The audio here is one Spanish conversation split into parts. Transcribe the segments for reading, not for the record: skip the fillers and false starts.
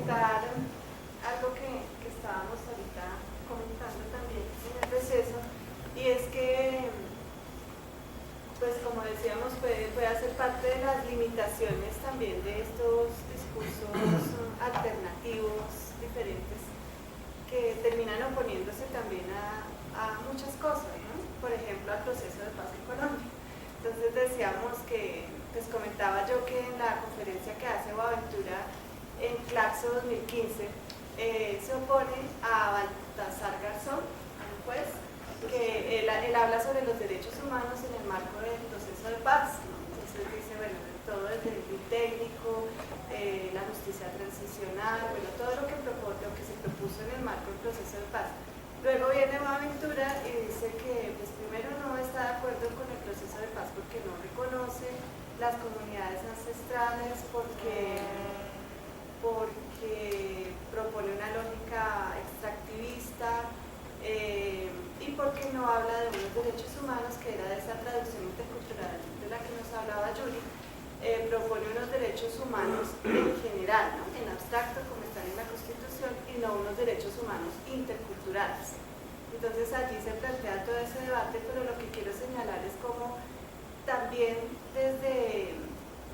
comentar algo que estábamos ahorita comentando también en el receso, y es que, pues como decíamos, puede hacer parte de las limitaciones también de estos discursos alternativos diferentes que terminan oponiéndose también a muchas cosas, ¿no? Por ejemplo, al proceso de paz en Colombia. Entonces decíamos que, pues comentaba yo que en la conferencia que hace Boaventura en Claxo 2015, se opone a Baltasar Garzón, un juez, que él habla sobre los derechos humanos en el marco del proceso de paz, ¿no? Entonces dice, bueno, todo desde el técnico, la justicia transicional, bueno, todo lo que se propuso en el marco del proceso de paz. Luego viene Boaventura y dice que, pues primero no está de acuerdo con el proceso de paz porque no reconoce las comunidades ancestrales, porque propone una lógica extractivista, y porque no habla de unos derechos humanos, que era de esa traducción intercultural de la que nos hablaba Yuri. Propone unos derechos humanos en general, ¿no? En abstracto, como están en la Constitución, y no unos derechos humanos interculturales. Entonces allí se plantea todo ese debate, pero lo que quiero señalar es cómo también desde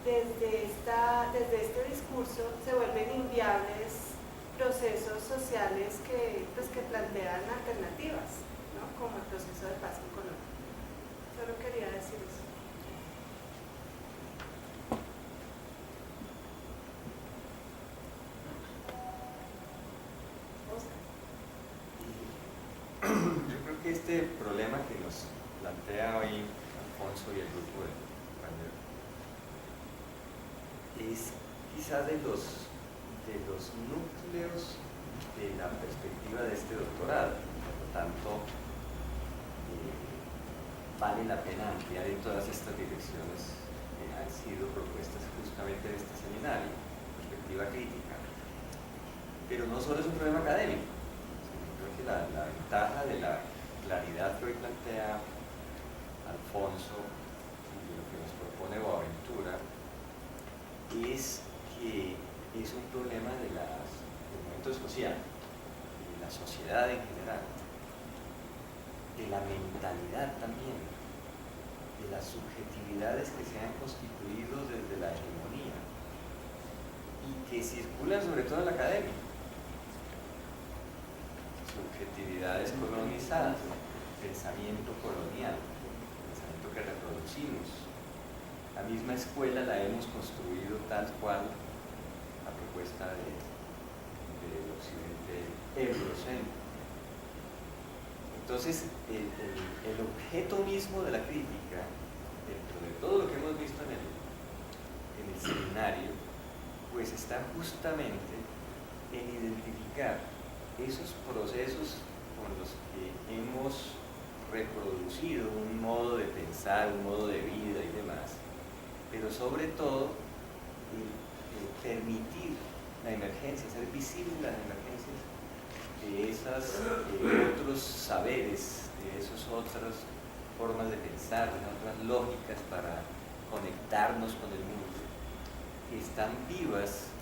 este discurso se vuelven inviables procesos sociales que plantean alternativas, ¿no? Como el proceso de paz en Colombia. Solo quería decir eso. Yo creo que este problema que nos plantea hoy Alfonso y el grupo de compañeros es quizás de los núcleos de la perspectiva de este doctorado. Por lo tanto, vale la pena ampliar en todas estas direcciones que han sido propuestas justamente en este seminario, perspectiva crítica. Pero no solo es un problema académico. Creo que la ventaja de la claridad que hoy plantea Alfonso y lo que nos propone Boaventura es que es un problema del momento social, de la sociedad en general, de la mentalidad también, de las subjetividades que se han constituido desde la hegemonía y que circulan sobre todo en la academia. Subjetividades colonizadas, pensamiento colonial, pensamiento que reproducimos. La misma escuela la hemos construido tal cual a propuesta del occidente eurocéntrico. Entonces, el objeto mismo de la crítica, dentro de todo lo que hemos visto en el seminario, pues está justamente en identificar esos procesos con los que hemos reproducido un modo de pensar, un modo de vida y demás, pero sobre todo el permitir la emergencia, hacer visibles las emergencias de esos otros saberes, de esas otras formas de pensar, de otras lógicas para conectarnos con el mundo, que están vivas,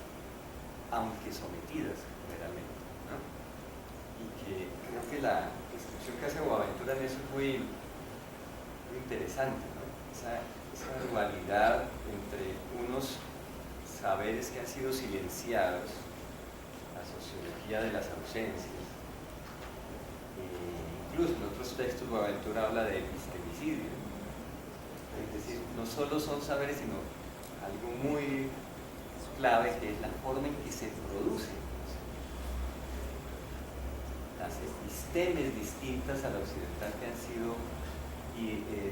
aunque sometidas generalmente, ¿no? Y que creo que la descripción que hace Boaventura en eso es muy interesante, ¿no? Esa dualidad entre unos saberes que han sido silenciados, la sociología de las ausencias, incluso en otros textos Boaventura habla de epistemicidio, es decir, no solo son saberes, sino algo muy clave, que es la forma en que se producen las epistemes distintas a la occidental, que han sido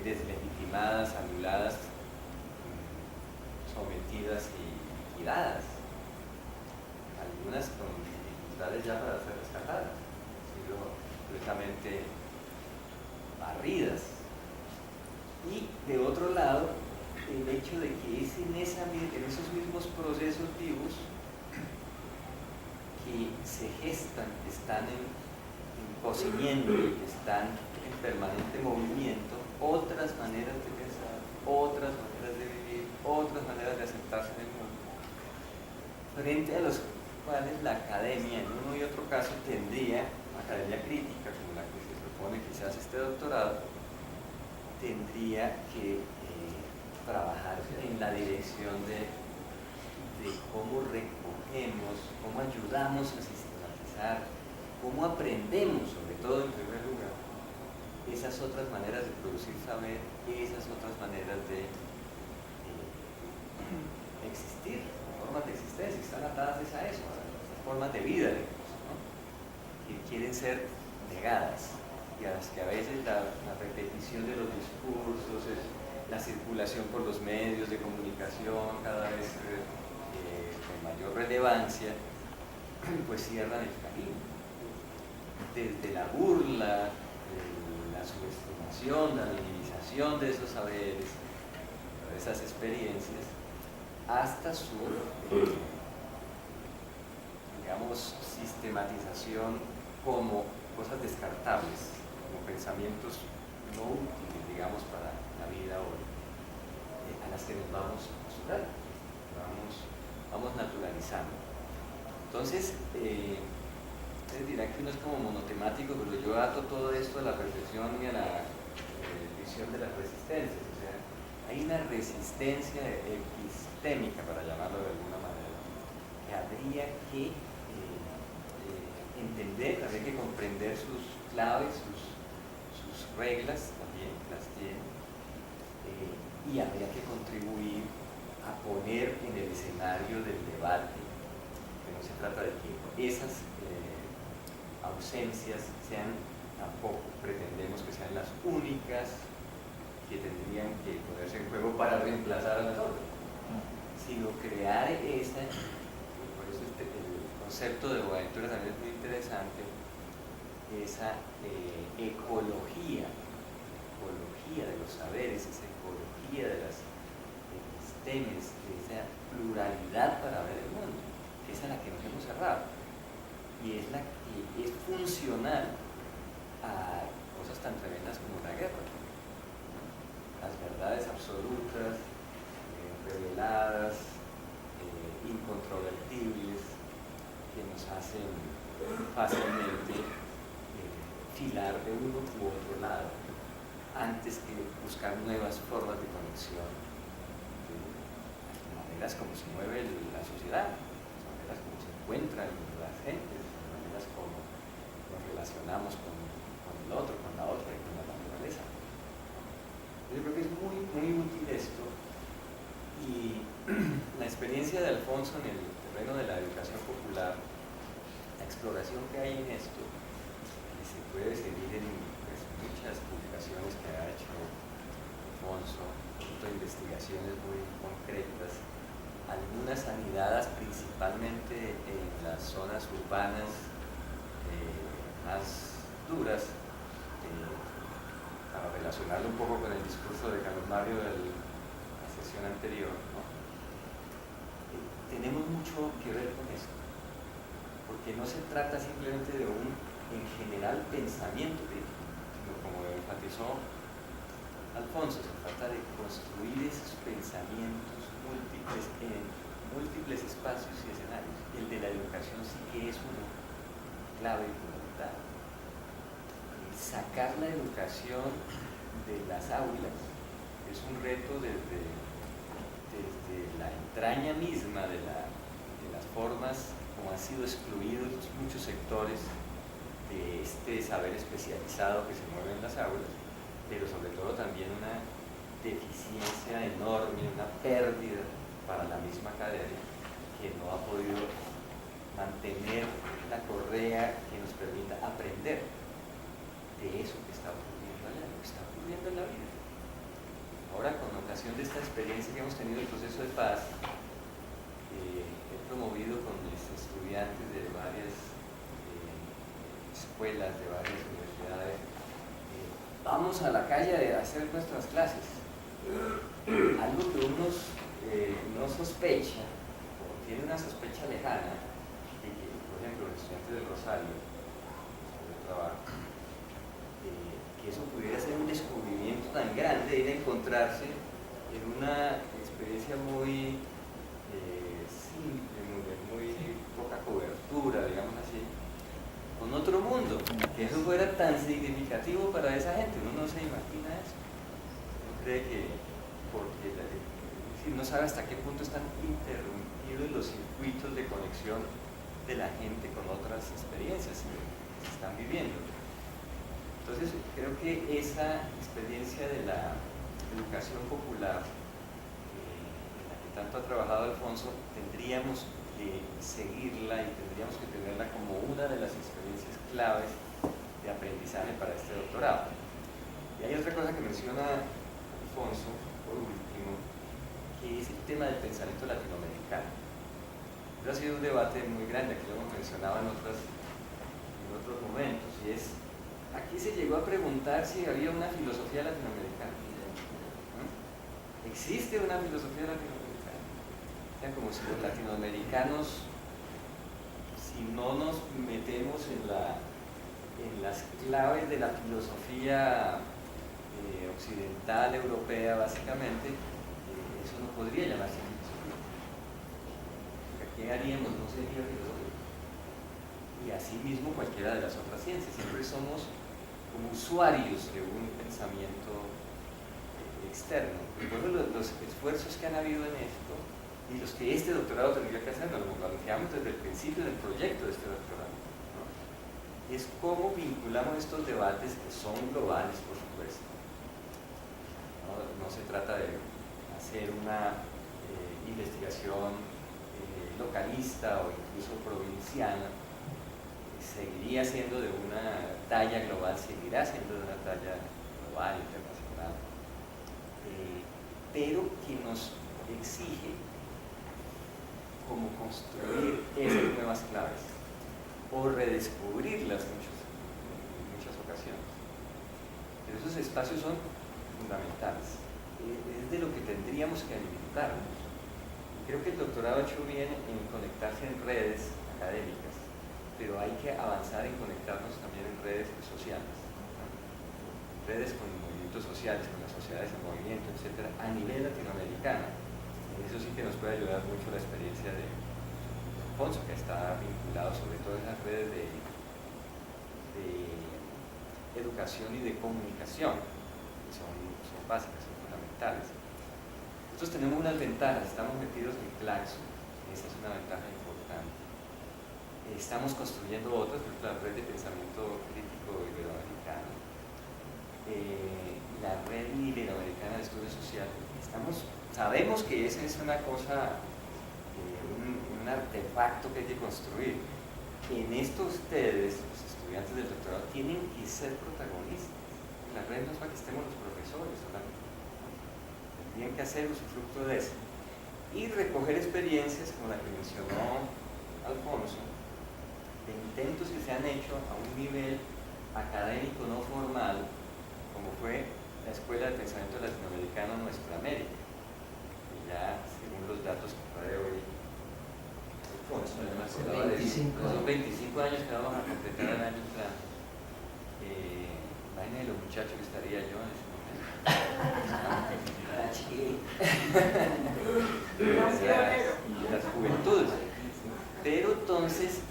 deslegitimadas, anuladas, sometidas y liquidadas, algunas con dificultades ya para ser rescatadas, han sido completamente barridas. Y de otro lado, el hecho de que es en esos mismos procesos vivos que se gestan, que están en cocimiento, que están en permanente movimiento, otras maneras de pensar, otras maneras de vivir, otras maneras de aceptarse en el mundo, frente a los cuales la academia, en uno y otro caso, tendría, academia crítica, como la que se propone quizás este doctorado, tendría que trabajar en la dirección de cómo recogemos, cómo ayudamos a sistematizar, cómo aprendemos, sobre todo en primer lugar, esas otras maneras de producir saber, esas otras maneras de existir, formas de existencia, están atadas a eso, a las formas de vida, ¿no? Que quieren ser negadas y a las que a veces la repetición de los discursos, la circulación por los medios de comunicación cada vez con mayor relevancia, pues cierran el camino. Desde la burla, la subestimación, la minimización de esos saberes, de esas experiencias, hasta su, digamos, sistematización como cosas descartables, como pensamientos no útiles, digamos, para la vida hoy, a las que nos vamos acostumbrando, vamos naturalizando. Entonces, ustedes dirán que uno es como monotemático, pero yo ato todo esto a la reflexión y a la visión de las resistencias. O sea, hay una resistencia epistémica, para llamarlo de alguna manera, que habría que entender, habría que comprender sus claves, sus reglas, también las tiene, y habría que contribuir a poner en el escenario del debate, que no se trata de que esas ausencias sean, tampoco pretendemos que sean las únicas que tendrían que ponerse en juego para reemplazar a las otras, sino crear esa, por eso el concepto de Boaventura también es muy interesante, esa ecología de los saberes, esa ecología de las epistemes, de esa pluralidad para ver el mundo, que es a la que nos hemos cerrado y es la que es funcional a cosas tan tremendas como la guerra, las verdades absolutas, reveladas, incontrovertibles, que nos hacen fácilmente filar de uno u otro lado antes que buscar nuevas formas de conexión, de maneras como se mueve la sociedad, de maneras como se encuentran las gentes, de maneras como nos relacionamos con el otro, con la otra y con la naturaleza. Yo creo que es muy, muy útil esto, y la experiencia de Alfonso en el terreno de la educación popular, la exploración que hay en esto, que se puede seguir en muchas publicaciones que ha hecho Alfonso, investigaciones muy concretas, algunas anidadas principalmente en las zonas urbanas más duras, para relacionarlo un poco con el discurso de Carlos Mario de la sesión anterior, ¿no? Tenemos mucho que ver con esto, porque no se trata simplemente de un, en general, pensamiento crítico, sino como enfatizó Alfonso, se trata de construir esos pensamientos múltiples en múltiples espacios y escenarios. El de la educación sí que es uno clave y fundamental. Sacar la educación de las aulas es un reto desde la entraña misma de las formas como han sido excluidos muchos sectores de este saber especializado que se mueve en las aulas, pero sobre todo también una deficiencia enorme, una pérdida para la misma academia que no ha podido mantener la correa que nos permita aprender de eso que está ocurriendo allá, lo que está ocurriendo en la vida. Ahora, con ocasión de esta experiencia que hemos tenido del proceso de paz, he promovido con mis estudiantes de varias escuelas, de varias universidades, vamos a la calle a hacer nuestras clases. Algo que uno no sospecha, o tiene una sospecha lejana, de que, por ejemplo, los estudiantes del Rosario, donde trabajo, que eso pudiera ser un descubrimiento tan grande de ir a encontrarse en una experiencia muy simple, muy poca cobertura otro mundo, que eso fuera tan significativo para esa gente. Uno no se imagina eso. Uno cree que, porque no sabe hasta qué punto están interrumpidos los circuitos de conexión de la gente con otras experiencias que se están viviendo. Entonces, creo que esa experiencia de la educación popular, en la que tanto ha trabajado Alfonso, tendríamos que seguirla y tendríamos que tenerla como una de las experiencias claves de aprendizaje para este doctorado. Y hay otra cosa que menciona Alfonso, por último, que es el tema del pensamiento latinoamericano. Eso ha sido un debate muy grande, que lo hemos mencionado en otros momentos, y es, aquí se llegó a preguntar si había una filosofía latinoamericana. ¿No? ¿Existe una filosofía latinoamericana? O sea, como si los latinoamericanos, si no nos metemos en las claves de la filosofía occidental, europea, básicamente, eso no podría llamarse filosofía. ¿Qué haríamos? No sería filosofía. Y así mismo cualquiera de las otras ciencias. Siempre somos como usuarios de un pensamiento externo. Y por eso los esfuerzos que han habido en esto, y los que este doctorado tendría que hacer, nos lo planteamos desde el principio del proyecto de este doctorado, ¿no? Es cómo vinculamos estos debates que son globales, por supuesto. No se trata de hacer una investigación localista o incluso provinciana. Seguiría siendo de una talla global, seguirá siendo de una talla global, internacional, pero que nos exige como construir esas nuevas claves o redescubrirlas en muchas ocasiones. Pero esos espacios son fundamentales, es de lo que tendríamos que alimentarnos. Creo que el doctorado ha hecho bien en conectarse en redes académicas, pero hay que avanzar en conectarnos también en redes sociales, ¿no? Redes con movimientos sociales, con las sociedades en movimiento, etcétera, a nivel latinoamericano. En eso sí que nos puede ayudar mucho la experiencia de Alfonso, que está vinculado sobre todo a esas redes de educación y de comunicación, que son básicas, son fundamentales. Nosotros tenemos unas ventajas, estamos metidos en Claxo, esa es una ventaja importante. Estamos construyendo otras, por ejemplo, la red de pensamiento crítico iberoamericano, la red iberoamericana de estudios sociales. Sabemos que esa es una cosa, un artefacto que hay que construir. En esto ustedes, los estudiantes del doctorado, tienen que ser protagonistas. La red no es para que estemos los profesores solamente. Tienen que hacer usufructo de eso. Y recoger experiencias como la que mencionó Alfonso, de intentos que se han hecho a un nivel académico no formal, como fue la Escuela de Pensamiento Latinoamericano Nuestra América, que ya, según los datos que trae hoy Alfonso, además se hablaba de eso, son 25 años que vamos a completar el año entrante. Imagínense los muchachos que estaría yo en ese momento. Las juventudes. Pero entonces,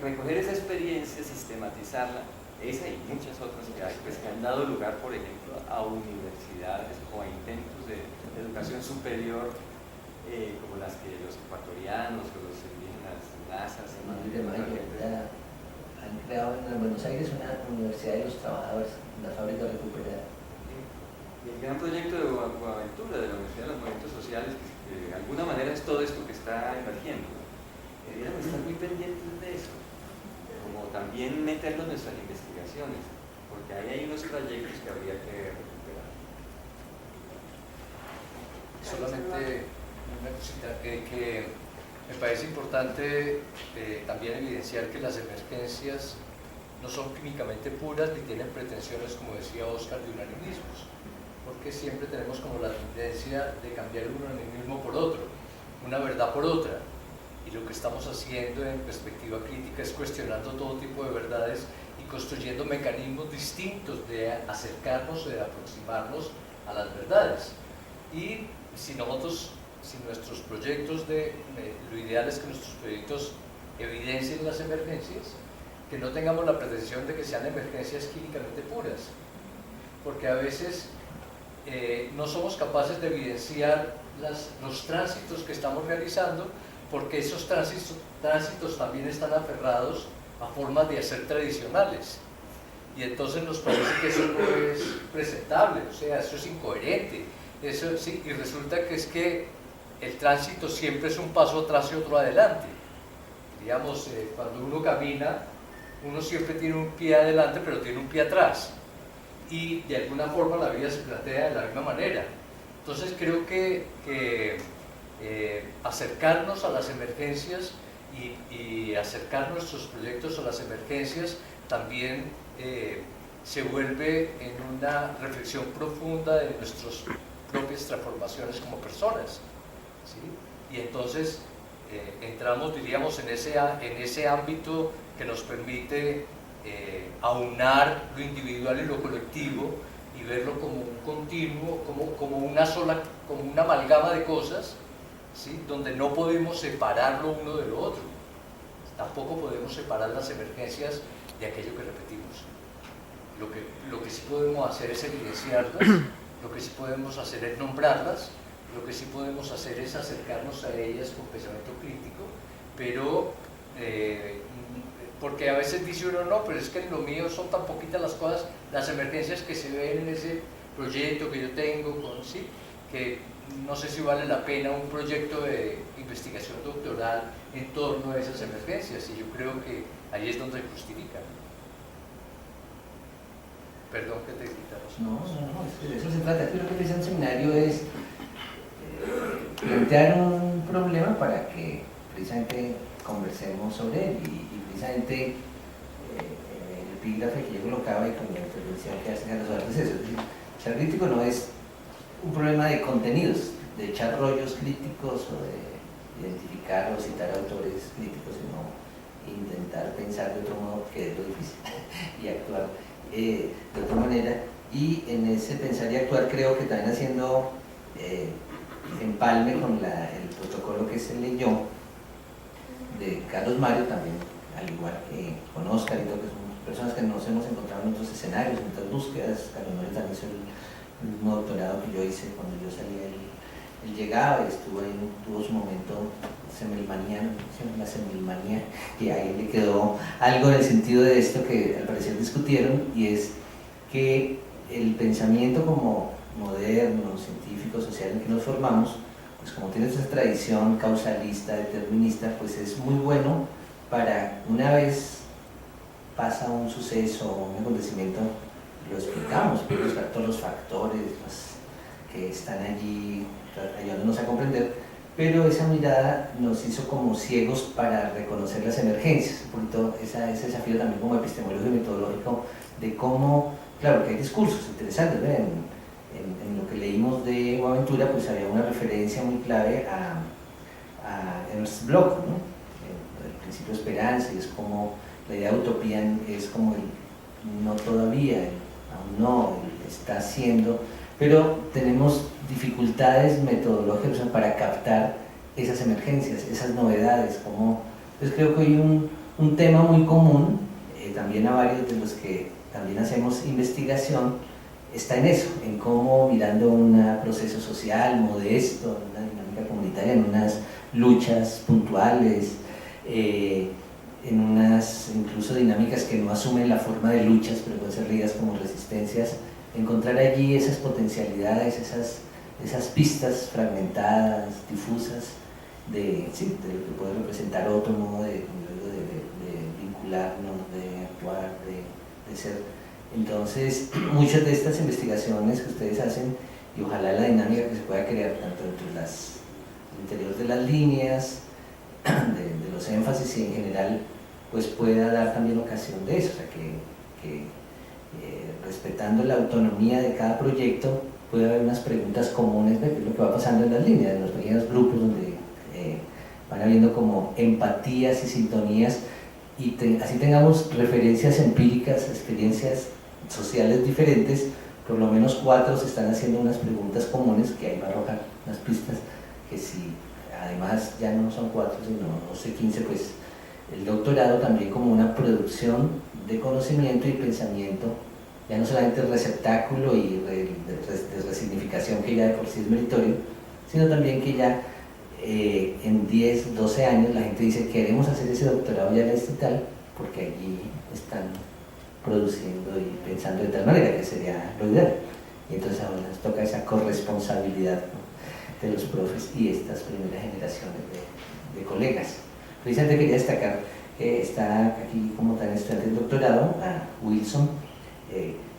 recoger esa experiencia, sistematizarla, esa y muchas otras que hay, pues que han dado lugar, por ejemplo, a universidades o a intentos de educación superior, como las que los ecuatorianos o los indígenas nazas han creado en Buenos Aires una universidad de los trabajadores, una fábrica recuperada. Y el gran proyecto de Boaventura, de la Universidad de los Movimientos Sociales, que de alguna manera es todo esto que está emergiendo. Deberíamos estar muy pendientes de eso, como también meterlo en nuestras investigaciones, porque ahí hay unos trayectos que habría que recuperar. Solamente una cosita que me parece importante también evidenciar que las emergencias no son químicamente puras ni tienen pretensiones, como decía Oscar, de unanimismos, porque siempre tenemos como la tendencia de cambiar un unanimismo por otro, una verdad por otra, y lo que estamos haciendo en perspectiva crítica es cuestionando todo tipo de verdades y construyendo mecanismos distintos de acercarnos, de aproximarnos a las verdades. Y si nuestros proyectos lo ideal es que nuestros proyectos evidencien las emergencias, que no tengamos la pretensión de que sean emergencias clínicamente puras, porque a veces no somos capaces de evidenciar los tránsitos que estamos realizando, porque esos tránsitos también están aferrados a formas de hacer tradicionales, y entonces nos parece que eso no es presentable, o sea, eso es incoherente, eso, sí, y resulta que es que el tránsito siempre es un paso atrás y otro adelante. Digamos, cuando uno camina, uno siempre tiene un pie adelante, pero tiene un pie atrás, y de alguna forma la vida se plantea de la misma manera. Entonces creo que acercarnos a las emergencias y acercar nuestros proyectos a las emergencias también se vuelve en una reflexión profunda de nuestras propias transformaciones como personas, ¿sí? Y entonces entramos, diríamos, en ese ámbito que nos permite aunar lo individual y lo colectivo y verlo como un continuo, como una amalgama de cosas, ¿sí? Donde no podemos separar lo uno de lo otro. Tampoco podemos separar las emergencias de aquello que repetimos. Lo que sí podemos hacer es evidenciarlas, lo que sí podemos hacer es nombrarlas, lo que sí podemos hacer es acercarnos a ellas con pensamiento crítico, pero porque a veces dice uno, no, pero es que en lo mío son tan poquitas las cosas, las emergencias que se ven en ese proyecto que yo tengo, ¿sí? Que no sé si vale la pena un proyecto de investigación doctoral en torno a esas emergencias, y yo creo que ahí es donde se justifica. Perdón que te quitamos. No, es que de eso se trata. Aquí lo que dice el seminario es plantear un problema para que precisamente conversemos sobre él, y precisamente el epígrafe que yo colocaba y con la intervención que hace Carlos Duarte es eso. Es decir, ser crítico no es un problema de contenidos, de echar rollos críticos o de identificar o citar autores críticos, sino intentar pensar de otro modo, que es lo difícil, y actuar de otra manera. Y en ese pensar y actuar creo que también haciendo empalme con el protocolo que se leyó de Carlos Mario, también, al igual que con Oscar y todo, que son personas que nos hemos encontrado en otros escenarios, en otras búsquedas. Carlos Mario también hizo el mismo doctorado que yo hice cuando yo salí. Él llegaba y estuvo ahí, tuvo su momento semelmaniano, la semilmanía, y ahí le quedó algo en el sentido de esto que al parecer discutieron, y es que el pensamiento como moderno, científico, social en que nos formamos, pues como tiene esa tradición causalista, determinista, pues es muy bueno para, una vez pasa un suceso o un acontecimiento, lo explicamos, todos los factores que están allí ayudándonos a comprender, pero esa mirada nos hizo como ciegos para reconocer las emergencias. Un poquito ese desafío también como epistemológico y metodológico de cómo, claro, que hay discursos interesantes, ¿no? En lo que leímos de Boaventura, pues había una referencia muy clave a Ernst Bloch, ¿no? El principio de esperanza, y es como la idea de utopía es como el no todavía, aún no, está haciendo, pero tenemos dificultades metodológicas para captar esas emergencias, esas novedades. Pues creo que hay un tema muy común, también a varios de los que también hacemos investigación, está en eso, en cómo mirando un proceso social modesto, una dinámica comunitaria, en unas luchas puntuales, en unas incluso dinámicas que no asumen la forma de luchas, pero pueden ser leídas como resistencias, encontrar allí esas potencialidades, esas pistas fragmentadas, difusas, de lo que puede representar otro modo de vincularnos, de actuar, de ser. Entonces, muchas de estas investigaciones que ustedes hacen, y ojalá la dinámica que se pueda crear tanto entre el interior de las líneas, de los énfasis, y en general, pues pueda dar también ocasión de eso, o sea, que respetando la autonomía de cada proyecto, puede haber unas preguntas comunes de lo que va pasando en las líneas, en los pequeños grupos donde van habiendo como empatías y sintonías, y así tengamos referencias empíricas, experiencias sociales diferentes, por lo menos 4 se están haciendo unas preguntas comunes que ahí va a arrojar unas pistas que si además ya no son 4 sino 12, 15, pues el doctorado también como una producción de conocimiento y pensamiento, ya no solamente el receptáculo y de resignificación que ya de por sí es meritorio, sino también que ya en 10, 12 años la gente dice queremos hacer ese doctorado ya en este tal, porque allí están produciendo y pensando de tal manera que sería lo ideal. Y entonces ahora nos toca esa corresponsabilidad, ¿no?, de los profes y estas primeras generaciones de colegas. Precisamente quería destacar que está aquí como tal estudiante de doctorado, a Wilson,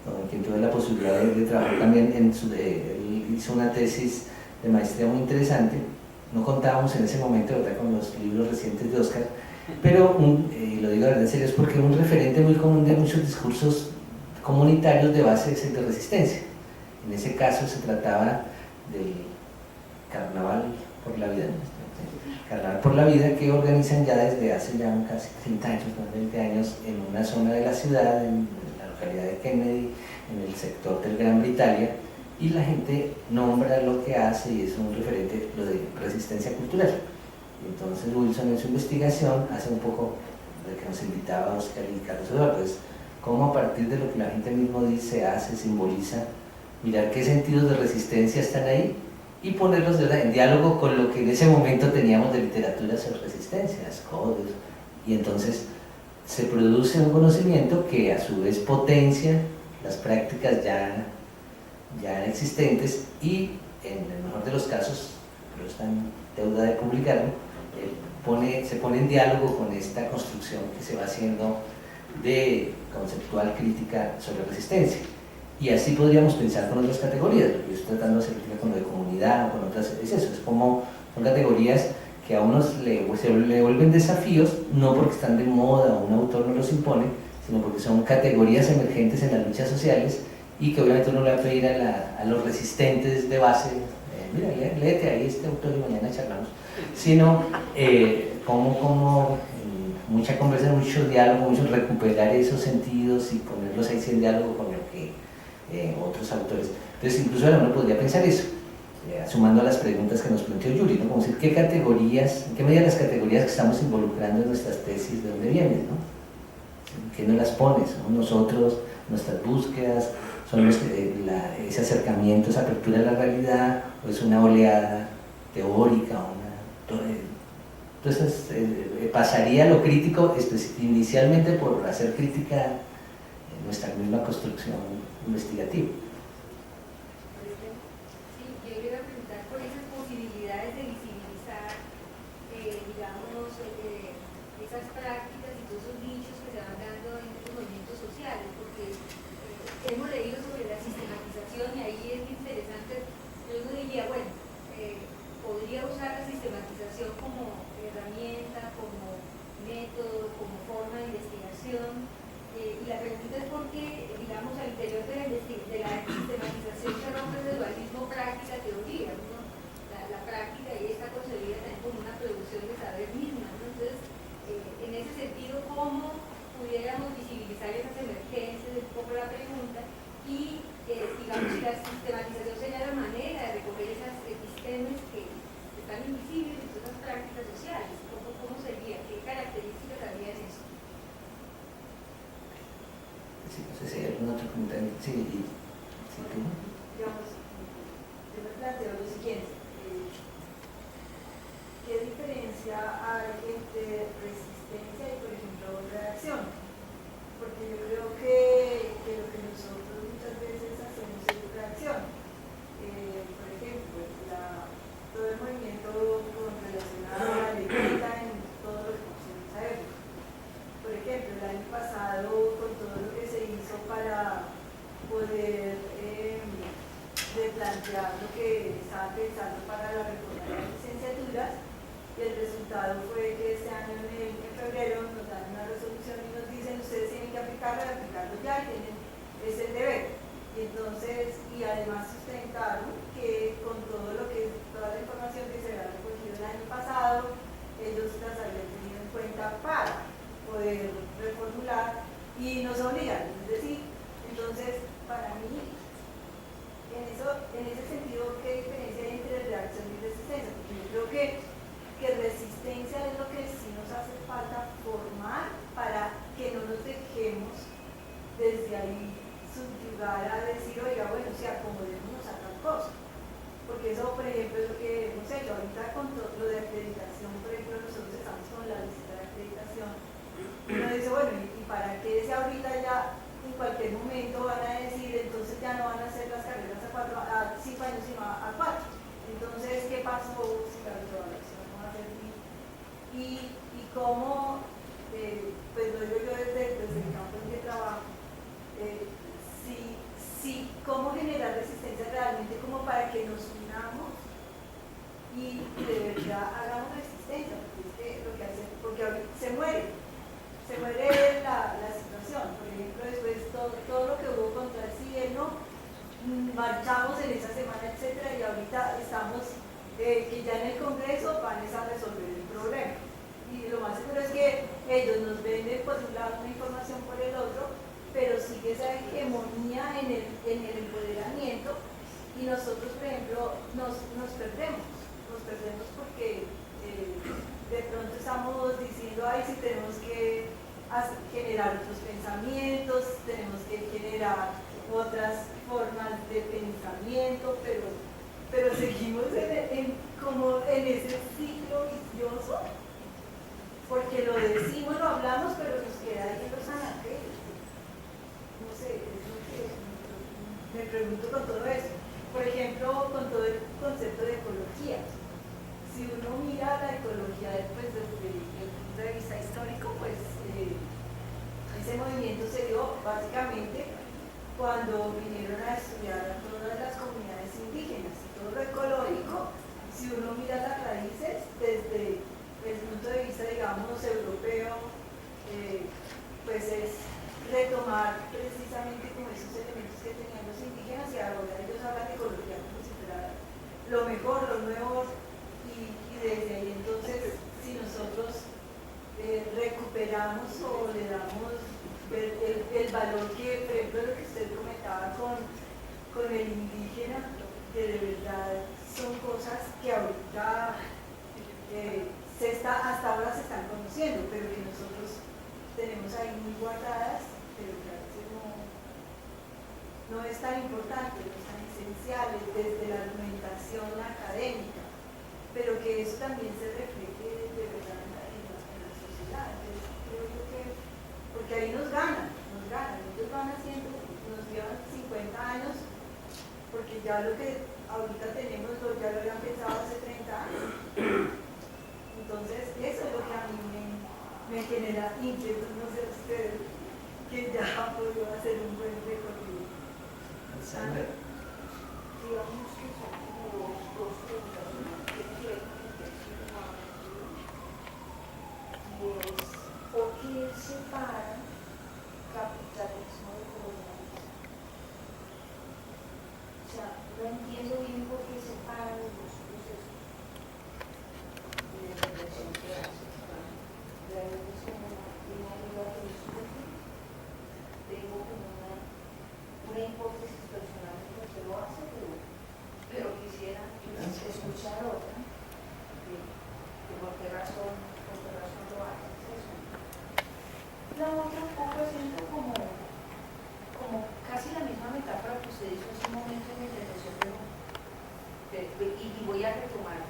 con quien tuve la posibilidad de trabajar también. Él hizo una tesis de maestría muy interesante. No contábamos en ese momento, ¿verdad?, con los libros recientes de Oscar, pero, y lo digo de verdad en serio, es porque un referente muy común de muchos discursos comunitarios de base es el de resistencia. En ese caso se trataba del Carnaval por la Vida, Carnaval por la Vida, que organizan ya desde hace ya casi 30 años, más de 20 años, en una zona de la ciudad, en la localidad de Kennedy, en el sector del Gran Bretaña, y la gente nombra lo que hace y es un referente, lo de resistencia cultural. Entonces Wilson en su investigación hace un poco de que nos invitaba Oscar y Carlos Eduardo, es cómo a partir de lo que la gente mismo dice, hace, simboliza, mirar qué sentidos de resistencia están ahí y ponerlos en diálogo con lo que en ese momento teníamos de literatura sobre resistencias, codes, y entonces se produce un conocimiento que a su vez potencia las prácticas ya existentes y en el mejor de los casos, pero está en deuda de publicarlo, se pone en diálogo con esta construcción que se va haciendo de conceptual crítica sobre resistencia. Y así podríamos pensar con otras categorías, lo que yo estoy tratando de hacer con lo de comunidad o con otras, es eso, es como son categorías que a unos se le vuelven desafíos, no porque están de moda o un autor no los impone, sino porque son categorías emergentes en las luchas sociales y que obviamente uno le va a pedir a los resistentes de base, mira, léete ahí este autor y mañana charlamos, sino como mucha conversa, mucho diálogo, mucho recuperar esos sentidos y ponerlos ahí en diálogo con lo que otros autores. Entonces incluso uno podría pensar eso, sumando a las preguntas que nos planteó Yuri, ¿no? Como decir, ¿qué categorías, en qué medida las categorías que estamos involucrando en nuestras tesis, de dónde vienen, ¿no? ¿Qué nos las pones? ¿No? Nosotros, nuestras búsquedas, son ese acercamiento, esa apertura a la realidad, o es una oleada teórica, entonces pasaría lo crítico inicialmente por hacer crítica en nuestra misma construcción investigativa. Sí, yo iba a preguntar por esas posibilidades de visibilizar, digamos, esas prácticas y todos esos nichos que se van dando en estos movimientos sociales, porque hemos leído sobre la sistematización y ahí es interesante. Yo diría, bueno, podría usar la sistematización como herramienta, como método, como forma de investigación, y la pregunta es por qué, digamos, al interior de la sistematización se rompe el dualismo práctica-teoría, ¿no? La práctica y está concebida también como una producción de saber misma, ¿no? Entonces, en ese sentido, ¿cómo pudiéramos visibilizar esas emergencias? Es un poco la pregunta, y digamos, si la sistematización sería la manera de recoger esas epistemes que están invisibles en todas las prácticas sociales, ¿cómo sería? ¿Qué características habría en eso? Sí, no sé si hay alguna otra pregunta. Sí, tú. Digamos, yo me planteo lo siguiente. ¿Qué diferencia hay entre resistencia y, por ejemplo, reacción? Porque yo creo que lo que nosotros muchas veces hacemos es reacción. Por ejemplo, todo el movimiento relacionado a la lectura en todo lo que conocemos a él. Por ejemplo, el año pasado, con todo lo que se hizo para poder replantear lo que estaban pensando para la reforma de las licenciaturas, y el resultado fue que este año en febrero nos dan una resolución y nos dicen ustedes tienen que aplicarlo ya y tienen ese deber. Y entonces, y además sustentaron que con toda la información que se había recogido el año pasado, ellos las habían tenido en cuenta para poder reformular y nos obligan, es decir, entonces para mí en ese sentido, ¿qué diferencia hay entre reacción y resistencia? Porque yo creo que que resistencia es lo que sí nos hace falta formar para que no nos dejemos desde ahí subyugar a decir, oiga, bueno, si acomodémonos a tal cosa. Porque eso, por ejemplo, es lo que hemos hecho ahorita con lo de acreditación. Por ejemplo, nosotros estamos con la lista de acreditación. Uno dice, bueno, ¿y para qué si ahorita ya en cualquier momento van a decir, entonces ya no van a hacer las carreras a 5 años sino a 4? Entonces, ¿qué pasó si la evaluación no va a servir? Y cómo, pues lo digo yo desde el campo en que trabajo, cómo generar resistencia realmente como para que nos unamos y de verdad hagamos resistencia, porque es que lo que hace, porque ahorita se muere la situación. Por ejemplo, después todo lo que hubo contra el cielo, marchamos en esa semana, etcétera, y ahorita estamos, que ya en el Congreso van a resolver el problema. Y lo más seguro es que ellos nos venden por un lado una información por el otro, pero sigue esa hegemonía en el empoderamiento y nosotros, por ejemplo, nos perdemos porque de pronto estamos diciendo, ay, si tenemos que generar otros pensamientos, tenemos que generar otras formas de pensamiento, pero seguimos como en ese ciclo vicioso, porque lo decimos, lo hablamos, pero nos queda ahí los anaqueles. No sé, es lo que me pregunto con todo eso. Por ejemplo, con todo el concepto de ecología. Si uno mira la ecología desde el punto de vista histórico, pues ese movimiento se dio básicamente cuando vinieron a estudiar a todas las comunidades indígenas. Todo lo ecológico, si uno mira las raíces desde el punto de vista, digamos, europeo, pues es retomar precisamente como esos elementos que tenían los indígenas, y ahora ellos hablan de ecología como si fuera lo mejor, lo nuevo, y desde ahí entonces, si nosotros recuperamos o le damos el valor que, por ejemplo, lo que usted comentaba con el indígena, que de verdad son cosas que ahorita hasta ahora se están conociendo, pero que nosotros tenemos ahí muy guardadas, pero que a veces no es tan importante, no es tan esencial desde la argumentación académica, pero que eso también se refleje de verdad en la sociedad. Entonces, creo yo que, porque ahí nos ganan, ellos van haciendo, nos llevan 50 años, porque ya lo que ahorita tenemos ya lo habían pensado hace 30 años. Entonces, eso es lo que a mí me genera inquietud, no sé usted, que ya ha podido hacer un buen recorrido. Digamos que son como dos preguntas, una que tiene que ver con el texto y es ¿por qué separan capitalismo de colonialismo? O sea, no entiendo bien por qué separan los dos procesos de reflexión que hacen. Realmente es una idea que tengo como una hipótesis personal de por qué lo hace, pero quisiera escuchar otra de por qué razón lo hace. Eso. La otra un poco siento como casi la misma metáfora que usted hizo hace un momento en la intervención y voy a retomar.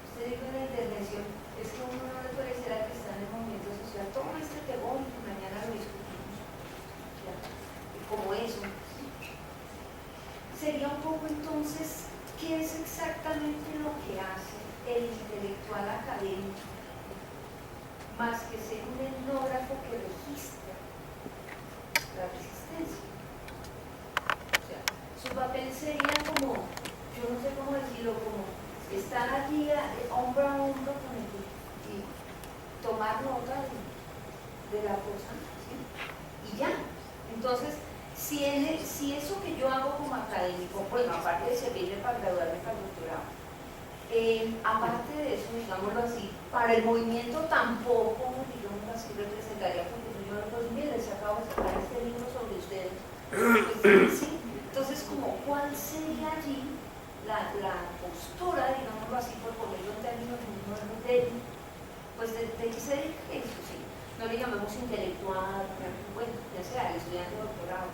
Usted dijo en la intervención, es que uno no le puede ser al que está en el movimiento social, toma este tegón y mañana lo discutimos. ¿Ya? Y como eso. Sería un poco entonces, ¿qué es exactamente lo que hace el intelectual académico? Más que ser un etnógrafo que registra la resistencia. O sea, su papel sería como, yo no sé cómo decirlo, como estar allí hombro a hombro con el y tomar nota de la cosa, ¿sí? Y ya. Entonces, si eso que yo hago como académico, bueno, aparte de servirme para graduarme para el doctorado, aparte de eso, digámoslo así, para el movimiento tampoco, digámoslo así, representaría, porque yo no puedo decir, mire, se acabo de sacar este libro sobre ustedes. Pues, ¿sí? Entonces, como, ¿cuál sería allí la postura, digámoslo así, por ponerlo en términos muy modernos, de pues de qué se dedica eso, sí. No le llamamos intelectual, bueno, ya sea el estudiante de doctorado,